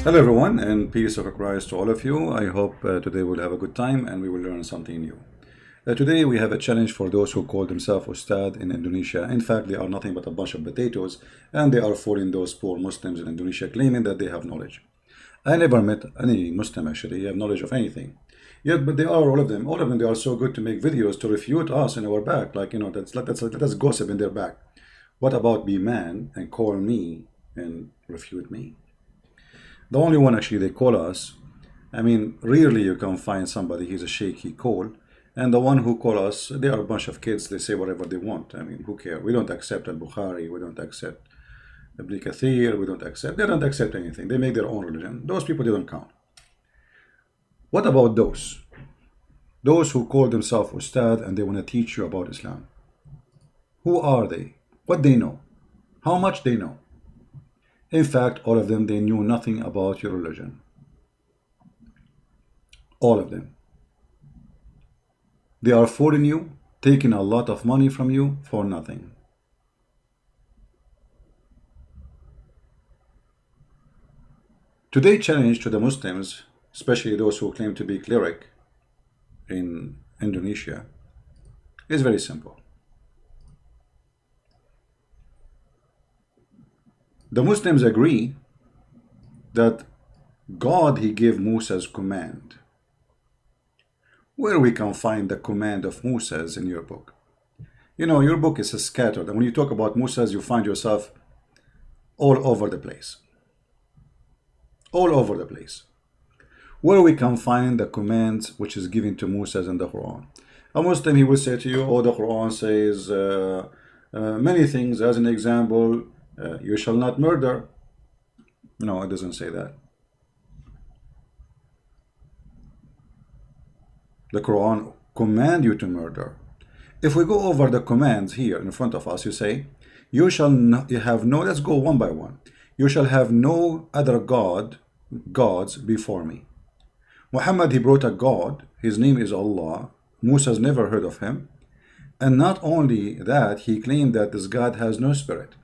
Hello everyone, and peace of Christ to all of you. I hope today we'll have a good time and we will learn something new. Today we have a challenge for those who call themselves Ustad in Indonesia. In fact, they are nothing but a bunch of potatoes, and they are fooling those poor Muslims in Indonesia, claiming that they have knowledge. I never met any Muslim actually have knowledge of anything. Yet, but they are all of them, they are so good to make videos to refute us in our back. Like, that's gossip in their back. What about be man and call me and refute me? The only one actually they call us, I mean, rarely you can find somebody, he's a sheikh, he call. And the one who call us, they are a bunch of kids, they say whatever they want. I mean, who cares? We don't accept Al-Bukhari, we don't accept Ibn Kathir, they don't accept anything. They make their own religion. Those people, they don't count. What about those? Those who call themselves Ustad and they want to teach you about Islam. Who are they? What they know? How much they know? In fact, all of them, they knew nothing about your religion. All of them. They are fooling you, taking a lot of money from you for nothing. Today's challenge to the Muslims, especially those who claim to be cleric in Indonesia, is very simple. The Muslims agree that God, he gave Moses command. Where we can find the command of Moses in your book? You know, your book is scattered, and when you talk about Moses, you find yourself all over the place. All over the place. Where we can find the commands which is given to Moses in the Quran? A Muslim, he will say to you, oh, the Quran says many things. As an example, you shall not murder. No, it doesn't say that. The Quran command you to murder. If we go over the commands here in front of us, you say, you shall not, you have no, let's go one by one. You shall have no other gods before me. Muhammad, he brought a God, his name is Allah. Moses never heard of him. And not only that, he claimed that this God has no spirit.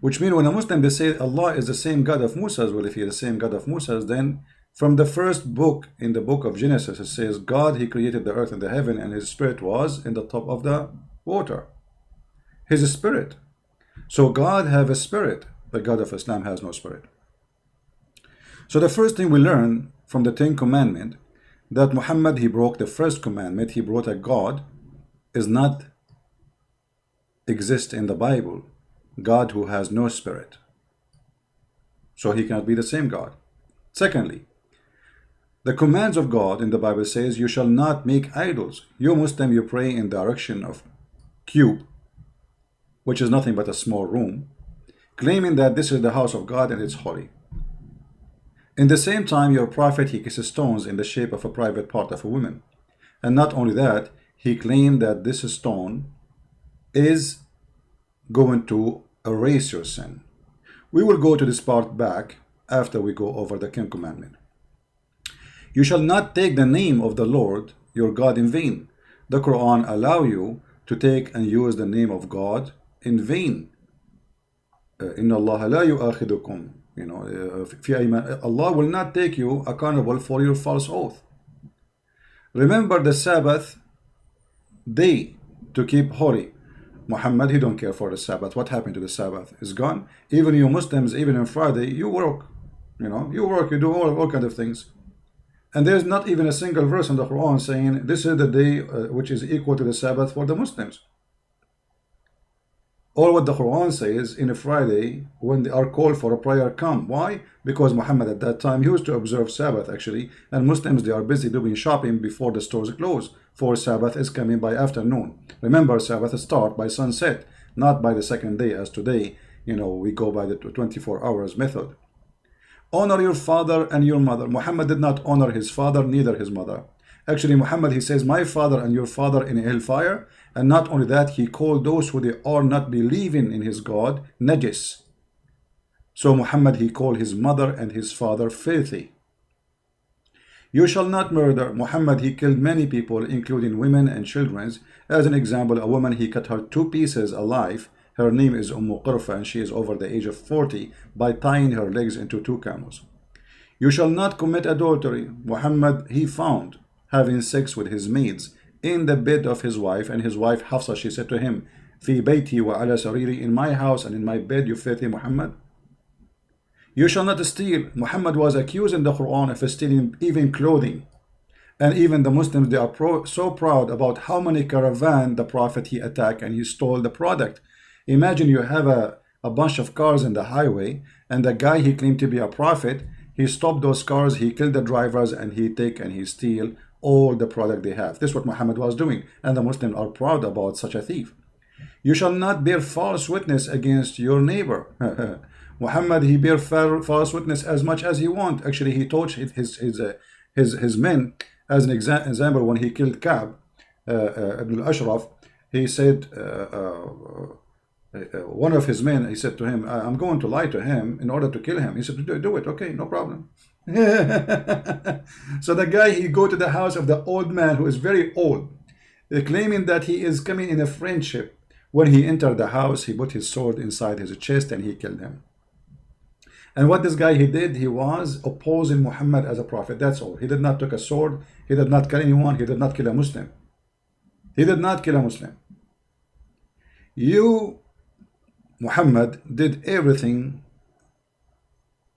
Which means when a Muslim, they say Allah is the same God of Moses. Well, if he is the same God of Moses, then from the first book, in the book of Genesis, it says God, he created the earth and the heaven, and his spirit was in the top of the water. His spirit. So God have a spirit. The God of Islam has no spirit. So the first thing we learn from the 10 Commandments, that Muhammad, he broke the first commandment. He brought a God is not exist in the Bible. God who has no spirit. So he cannot be the same God. Secondly, the commands of God in the Bible says you shall not make idols. You Muslim, you pray in the direction of cube, which is nothing but a small room, claiming that this is the house of God and it's holy. In the same time, your prophet, he kisses stones in the shape of a private part of a woman. And not only that, he claimed that this stone is going to erase your sin. We will go to this part back after we go over the 10th commandment. You shall not take the name of the Lord your God in vain. The Quran allow you to take and use the name of God in vain. Inna Allah la yu'akhidukum. You know, Allah will not take you accountable for your false oath. Remember the Sabbath day to keep holy. Muhammad, he don't care for the Sabbath. What happened to the Sabbath? It's gone. Even you Muslims, even on Friday, you work. You know, you work, you do all kinds of things. And there's not even a single verse in the Quran saying this is the day which is equal to the Sabbath for the Muslims. All what the Quran says in a Friday, when they are called for a prayer, come. Why? Because Muhammad at that time used to observe Sabbath actually, and Muslims, they are busy doing shopping before the stores close, for Sabbath is coming by afternoon. Remember, Sabbath start by sunset, not by the second day as today, you know, we go by the 24 hours method. Honor your father and your mother. Muhammad did not honor his father, neither his mother. Actually, Muhammad, he says, my father and your father in hellfire. And not only that, he called those who they are not believing in his God, najis. So Muhammad, he called his mother and his father filthy. You shall not murder. Muhammad, he killed many people, including women and children. As an example, a woman, he cut her 2 pieces alive. Her name is Qurfa, and she is over the age of 40, by tying her legs into 2 camels. You shall not commit adultery. Muhammad, he found having sex with his maids in the bed of his wife, and his wife Hafsa, she said to him, في بيتي وعلى سريري, in my house and in my bed, you filthy Muhammad. You shall not steal. Muhammad was accused in the Quran of stealing even clothing. And even the Muslims, they are so proud about how many caravan the Prophet he attacked and he stole the product. Imagine you have a bunch of cars in the highway, and the guy he claimed to be a prophet, he stopped those cars, he killed the drivers, and he take and he steal all the product they have. This is what Muhammad was doing, and the Muslims are proud about such a thief. You shall not bear false witness against your neighbor. Muhammad, he bear false witness as much as he want. Actually, he taught his men, as an example, when he killed Ka'b ibn al-Ashraf, he said, one of his men, he said to him, I'm going to lie to him in order to kill him. He said, do it, okay, no problem. So the guy, he go to the house of the old man who is very old, claiming that he is coming in a friendship. When he entered the house, he put his sword inside his chest and he killed him. And what this guy he did, he was opposing Muhammad as a prophet. That's all. He did not take a sword. He did not kill anyone. He did not kill a Muslim. He did not kill a Muslim. You, Muhammad, did everything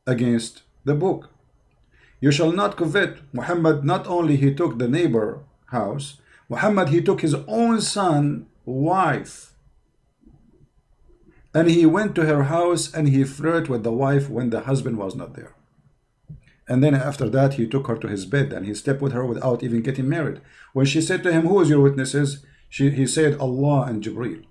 against the book. You shall not covet. Muhammad, not only he took the neighbor house, Muhammad, he took his own son, wife, and he went to her house and he flirted with the wife when the husband was not there. And then after that, he took her to his bed and he slept with her without even getting married. When she said to him, who is your witnesses? He said, Allah and Jibreel.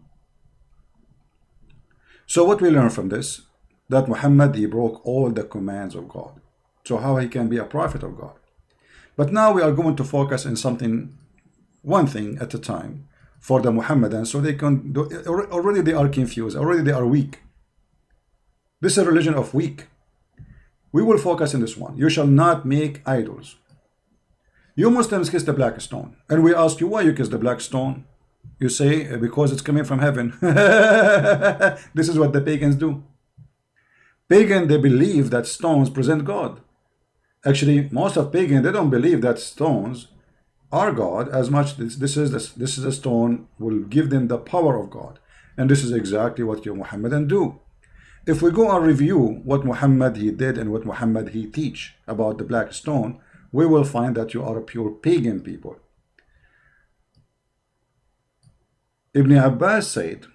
So what we learn from this? That Muhammad, he broke all the commands of God. So how he can be a prophet of God? But now we are going to focus on something, one thing at a time, for the Muhammadans, so they can do, already they are confused, already they are weak. This is a religion of weak. We will focus on this one. You shall not make idols. You Muslims kiss the black stone, and we ask you why you kiss the black stone. You say because it's coming from heaven. This is what the pagans do. Pagan, they believe that stones present God. Actually, most of pagan, they don't believe that stones are God as much. This is a stone will give them the power of God, and this is exactly what you Muhammadan do. If we go and review what Muhammad he did and what Muhammad he teach about the black stone, we will find that you are a pure pagan people. Ibn Abbas said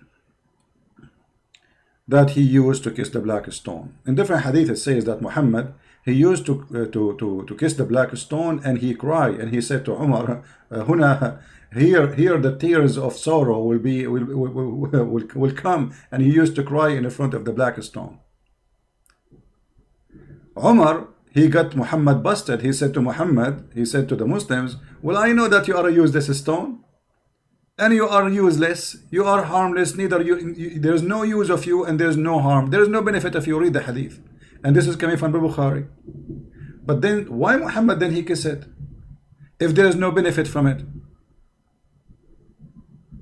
that he used to kiss the black stone. In different hadith it says that Muhammad, he used to kiss the black stone and he cried and he said to Umar, here the tears of sorrow will come, and he used to cry in the front of the black stone. Umar, he got Muhammad busted. He said to Muhammad, he said to the Muslims, well, I know that you are a useless stone, and you are useless, you are harmless, neither there is no use of you and there is no harm, there is no benefit if you read the hadith. And this is coming from Bukhari. But then why Muhammad then he kiss it if there is no benefit from it?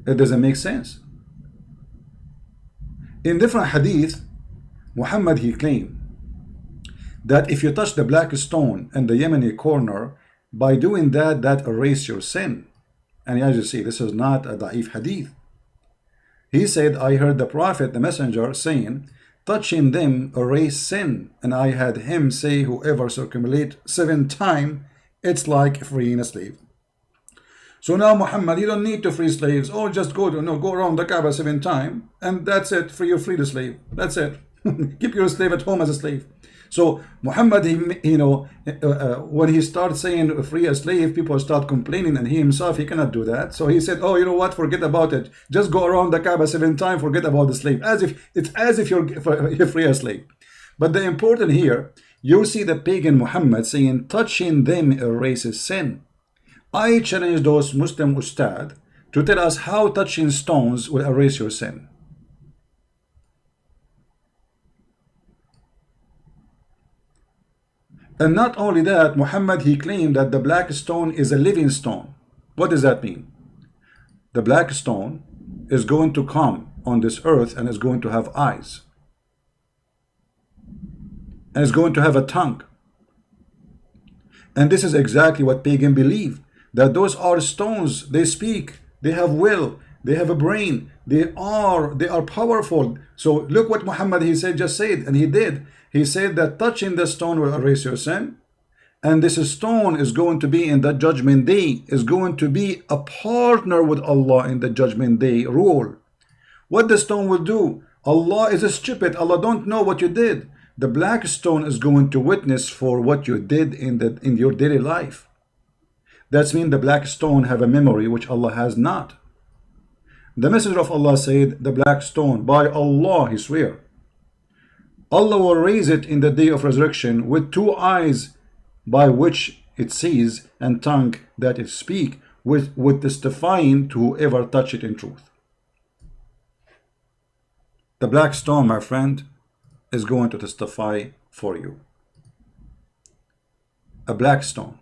It doesn't make sense. In different hadith, Muhammad he claimed that if you touch the black stone in the Yemeni corner, by doing that, that erase your sin. And as you see, this is not a da'if hadith. He said, I heard the Prophet, the messenger, saying, touching them erase sin. And I had him say, whoever circumambulate 7 times, it's like freeing a slave. So now Muhammad, you don't need to free slaves. Oh, just go around the Kaaba 7 times, and that's it. Free the slave. That's it. Keep your slave at home as a slave. So Muhammad, when he starts saying free a slave, people start complaining, and he himself, he cannot do that. So he said, oh, you know what? Forget about it. Just go around the Kaaba 7 times. Forget about the slave. It's as if you free a slave. But the important here, you see the pagan Muhammad saying, touching them erases sin. I challenge those Muslim ustad to tell us how touching stones will erase your sin. And not only that, Muhammad, he claimed that the black stone is a living stone. What does that mean? The black stone is going to come on this earth and is going to have eyes. And is going to have a tongue. And this is exactly what pagan believe, that those are stones. They speak, they have will, they have a brain, they are powerful. So look what Muhammad, he said, just said, and he did. He said that touching the stone will erase your sin, and this stone is going to be in the judgment day, is going to be a partner with Allah in the judgment day rule. What the stone will do? Allah is a stupid. Allah don't know what you did. The black stone is going to witness for what you did in your daily life. That means the black stone have a memory which Allah has not. The Messenger of Allah said, the black stone, by Allah, he swear, Allah will raise it in the day of resurrection with two eyes by which it sees and tongue that it speak, with testifying to whoever touch it in truth. The black stone, my friend, is going to testify for you. A black stone.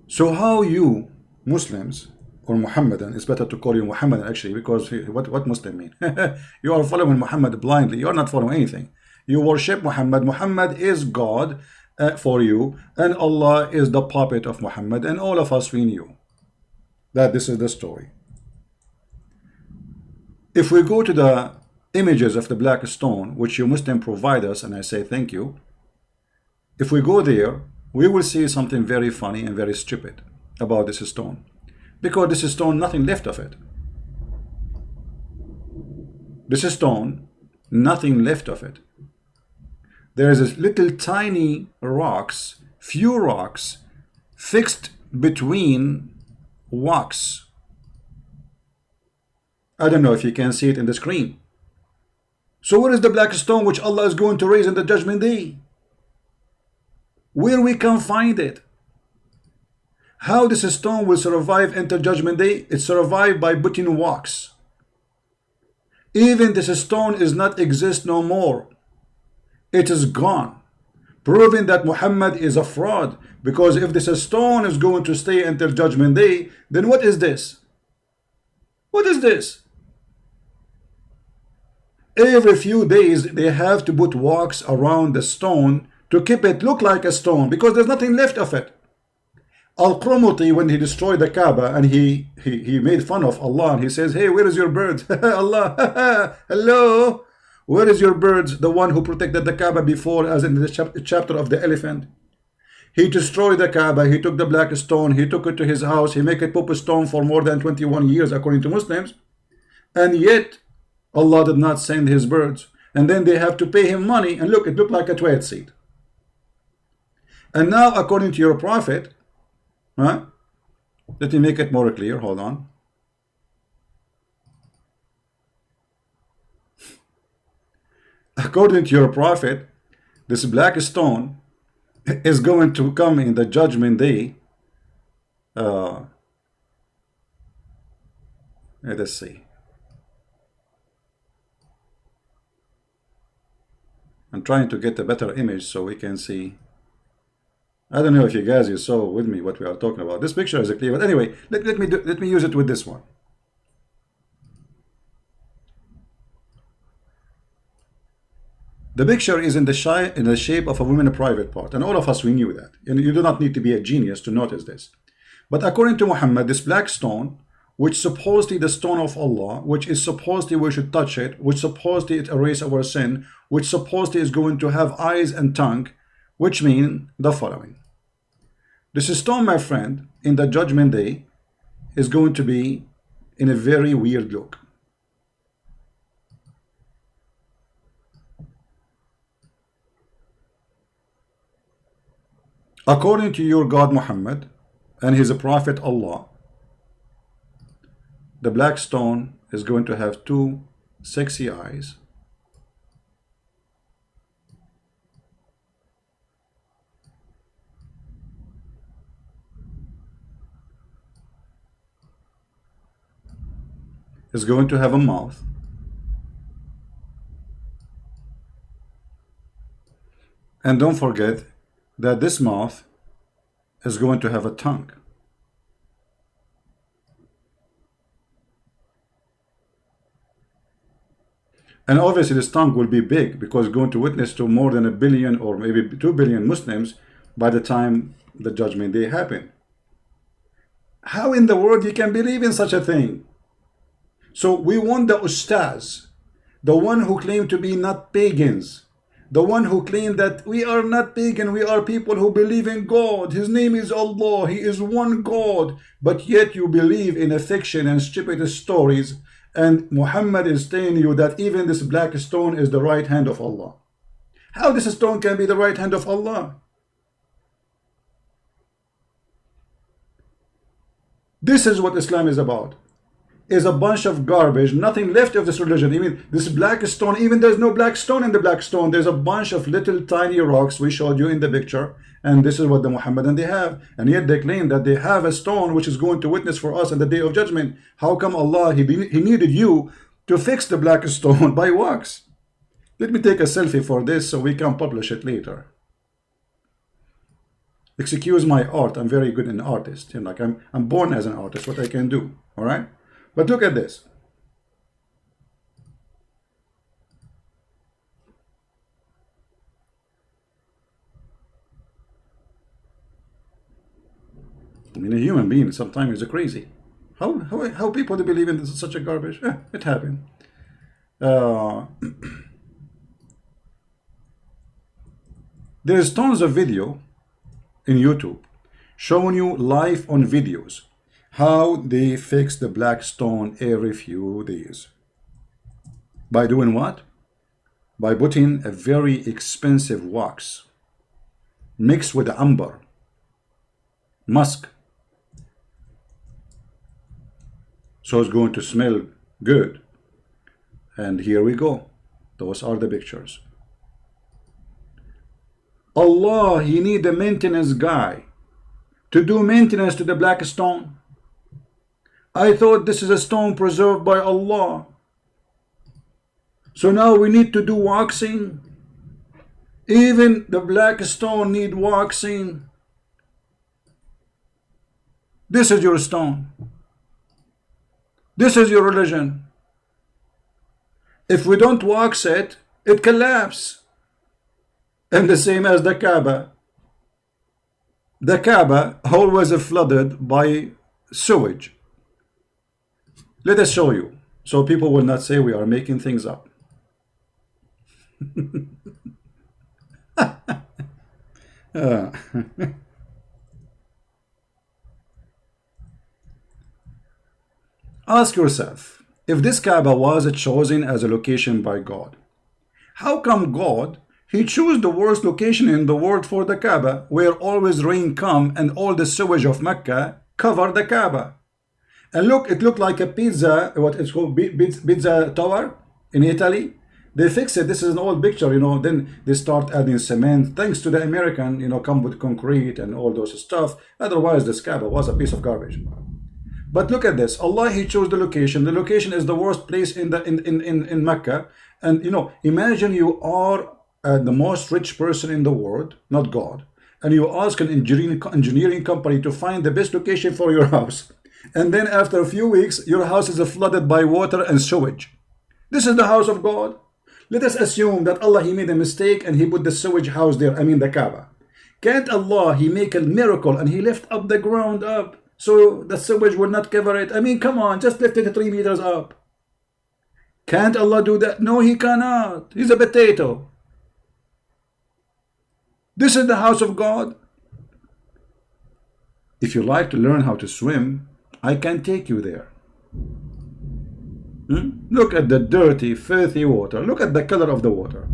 So how you Muslims, or Muhammadan, it's better to call you Muhammadan actually, because what Muslim mean? You are following Muhammad blindly. You are not following anything. You worship Muhammad. Muhammad is God for you, and Allah is the puppet of Muhammad, and all of us, we knew that this is the story. If we go to the images of the black stone, which you Muslim provide us, and I say thank you, if we go there, we will see something very funny and very stupid about this stone. Because this stone, nothing left of it. This stone, nothing left of it. There is a little tiny rocks, few rocks, fixed between wax. I don't know if you can see it in the screen. So where is the black stone which Allah is going to raise in the judgment day? Where we can find it? How this stone will survive into judgment day? It survived by putting wax. Even this stone is not exist no more. It is gone, proving that Muhammad is a fraud. Because if this stone is going to stay until judgment day, then what is this? What is this? Every few days they have to put wax around the stone to keep it look like a stone, because there's nothing left of it. Al-Qurmuti, when he destroyed the Kaaba and he made fun of Allah, and he says, hey, where is your bird? Allah, hello, where is your birds? The one who protected the Kaaba before, as in the chapter of the elephant. He destroyed the Kaaba, he took the black stone, he took it to his house, he made it Pope stone for more than 21 years according to Muslims, and yet Allah did not send his birds. And then they have to pay him money, and look, it looked like a Taurat seed. And now according to your prophet, let me make it more clear, hold on. According to your prophet, this black stone is going to come in the judgment day. Let us see. I'm trying to get a better image so we can see. I don't know if you guys saw with me what we are talking about. This picture is clear, but anyway, let me use it with this one. The picture is in the shape of a woman's private part, and all of us, we knew that. And you do not need to be a genius to notice this. But according to Muhammad, this black stone, which supposedly the stone of Allah, which is supposedly we should touch it, which supposedly it erase our sin, which supposedly is going to have eyes and tongue, which mean the following. This stone, my friend, in the judgment day is going to be in a very weird look. According to your God Muhammad and his prophet Allah, the black stone is going to have two sexy eyes, is going to have a mouth, and don't forget that this mouth is going to have a tongue. And obviously this tongue will be big because it's going to witness to more than 1 billion or maybe 2 billion Muslims by the time the judgment day happen. How in the world you can believe in such a thing? So we want the ustaz, the one who claim to be not pagans, the one who claim that we are not pagan, we are people who believe in God, his name is Allah, he is one God, but yet you believe in a fiction and stupid stories, and Muhammad is telling you that even this black stone is the right hand of Allah. How this stone can be the right hand of Allah? This is what Islam is about. Is a bunch of garbage, nothing left of this religion. Even this black stone, even there's no black stone in the black stone. There's a bunch of little tiny rocks we showed you in the picture, and this is what the Muhammadan they have, and yet they claim that they have a stone which is going to witness for us in the day of judgment. How come Allah, he needed you to fix the black stone by wax? Let me take a selfie for this so we can publish it later. Excuse my art, I'm very good an artist. You know, like I'm born as an artist, what I can do. All right. But look at this. I mean, a human being sometimes is crazy. How people believe in such a garbage? It happened. There's tons of video in YouTube showing you live on videos how they fix the black stone every few days. By doing what? By putting a very expensive wax mixed with amber, musk. So it's going to smell good. And here we go. Those are the pictures. Allah, he need a maintenance guy to do maintenance to the black stone. I thought this is a stone preserved by Allah. So now we need to do waxing. Even the black stone need waxing. This is your stone. This is your religion. If we don't wax it, it collapses. And the same as the Kaaba. The Kaaba always flooded by sewage. Let us show you, so people will not say we are making things up. Ask yourself, if this Kaaba was chosen as a location by God, how come God, he chose the worst location in the world for the Kaaba, where always rain come and all the sewage of Mecca cover the Kaaba? And look, it looked like a pizza, what it's called, pizza tower in Italy. They fix it. This is an old picture, you know. Then they start adding cement, thanks to the American, you know, come with concrete and all those stuff. Otherwise, this Kaaba was a piece of garbage. But look at this. Allah, he chose the location. The location is the worst place in Mecca. And you know, imagine you are the most rich person in the world, not God, and you ask an engineering company to find the best location for your house. And then after a few weeks, your house is flooded by water and sewage. This is the house of God. Let us assume that Allah, he made a mistake and he put the sewage house there, I mean the Kaaba. Can't Allah, he make a miracle and he lift up the ground up so the sewage will not cover it? I mean, come on, just lift it 3 meters up. Can't Allah do that? No, he cannot. He's a potato. This is the house of God. If you like to learn how to swim, I can take you there. Look at the dirty, filthy water. Look at the color of the water.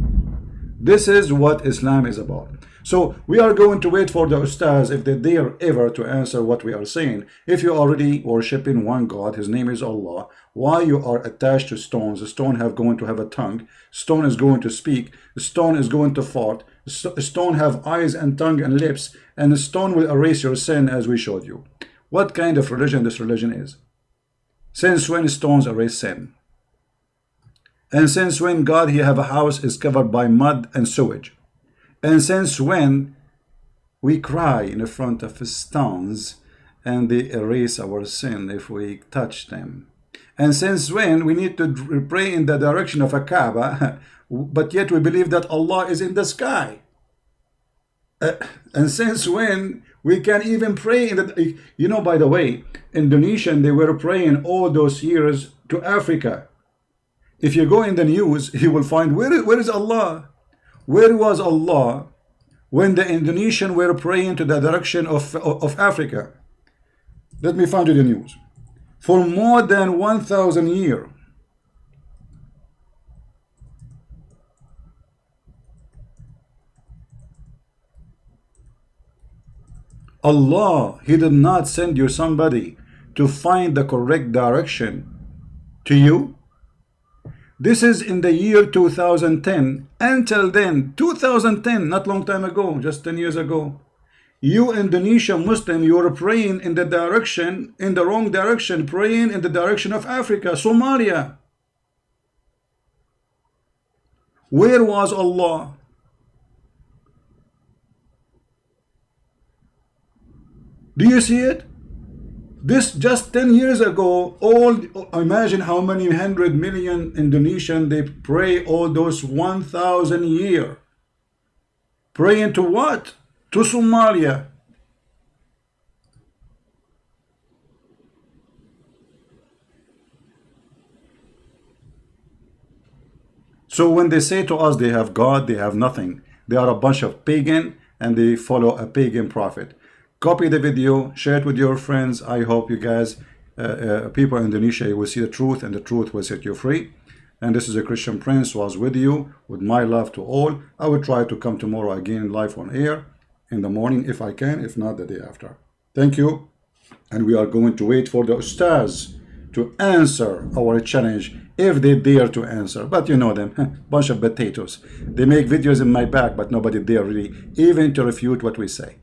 This is what Islam is about. So we are going to wait for the ustaz if they dare ever to answer what we are saying. If you are already worshipping one God, his name is Allah, why you are attached to stones? The stone going to have a tongue. Stone is going to speak. The stone is going to fart. The stone have eyes and tongue and lips. And the stone will erase your sin, as we showed you. What kind of religion this religion is? Since when stones erase sin? And since when God, he have a house is covered by mud and sewage? And since when we cry in front of stones and they erase our sin if we touch them? And since when we need to pray in the direction of a Kaaba, but yet we believe that Allah is in the sky? And since when we can even pray in the, you know, by the way, Indonesian, they were praying all those years to Africa. If you go in the news, you will find, where is Allah? Where was Allah when the Indonesian were praying to the direction of Africa? Let me find you the news. For more than 1,000 years, Allah, He did not send you somebody to find the correct direction to you. This is in the year 2010. Until then, 2010, not long time ago, just 10 years ago, you Indonesian Muslim, you were praying in the direction, in the wrong direction, praying in the direction of Africa, Somalia. Where was Allah? Do you see it? This just 10 years ago, imagine how many 100 million Indonesian, they pray all those 1,000 years. Praying to what? To Somalia. So when they say to us they have God, they have nothing. They are a bunch of pagan and they follow a pagan prophet. Copy the video, share it with your friends. I hope you guys, people in Indonesia, you will see the truth and the truth will set you free. And this is a Christian Prince was with you, with my love to all. I will try to come tomorrow again live on air in the morning if I can, if not the day after. Thank you. And we are going to wait for the Ustaz to answer our challenge, if they dare to answer. But you know them, bunch of potatoes. They make videos in my back, but nobody dare really even to refute what we say.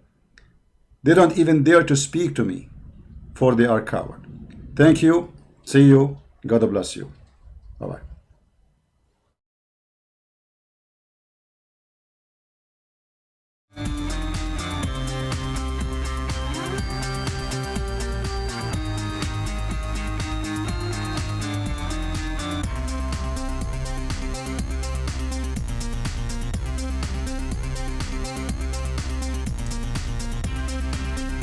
They don't even dare to speak to me, for they are coward. Thank you. See you. God bless you. Bye-bye.